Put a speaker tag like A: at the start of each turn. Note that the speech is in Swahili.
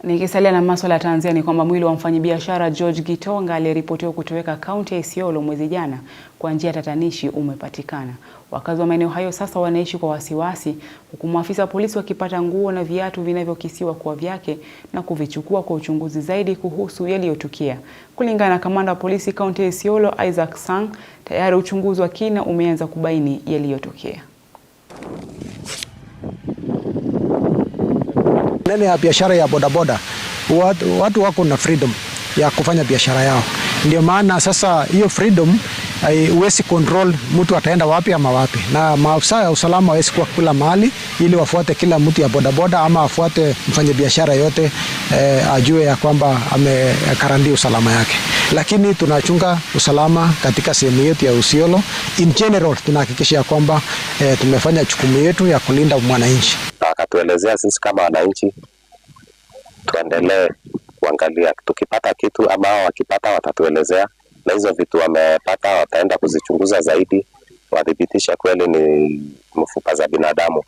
A: Nikisalia na masuala ya Tanzania ni kwamba mwili wa mfanyabiashara George Gitonga aliyeripotiwa kutoweka kaunti ya Isiolo mwezi jana kwa njia tatanishi umepatikana. Wakazi wa maeneo hayo sasa wanaishi kwa wasiwasi, huku maafisa wa polisi wakipata nguo na viatu vinavyokisiwa kuwa vyake na kuvichukua kwa uchunguzi zaidi kuhusu yaliyotukia. Kulingana na kamanda wa polisi kaunti ya Isiolo Isaac Sang, tayari uchunguzi wa kina umeanza kubaini yaliyotokea.
B: Nene ya biashara ya bodaboda, watu wako na freedom ya kufanya biashara yao. Ndio maana sasa hiyo freedom huwezi control mtu ataenda wapi ama wapi, na maafisa ya usalama hawezi kuwa kila mahali ili wafuate kila mtu ya bodaboda ama afuate mfanyabiashara yote ajue ya kwamba amekarandia usalama yake. Lakini tunachunga usalama katika sehemu yetu ya Isiolo. In general tunahakikisha kwamba tumefanya jukumu yetu ya kulinda mwananchi.
C: Akatuelezea sisi kama wananchi tuendelee kuangalia, tukipata kitu ama wakipata watatuelezea, na hizo vitu wamepata wataenda kuzichunguza zaidi, wadhibitisha kweli ni mfupa za binadamu.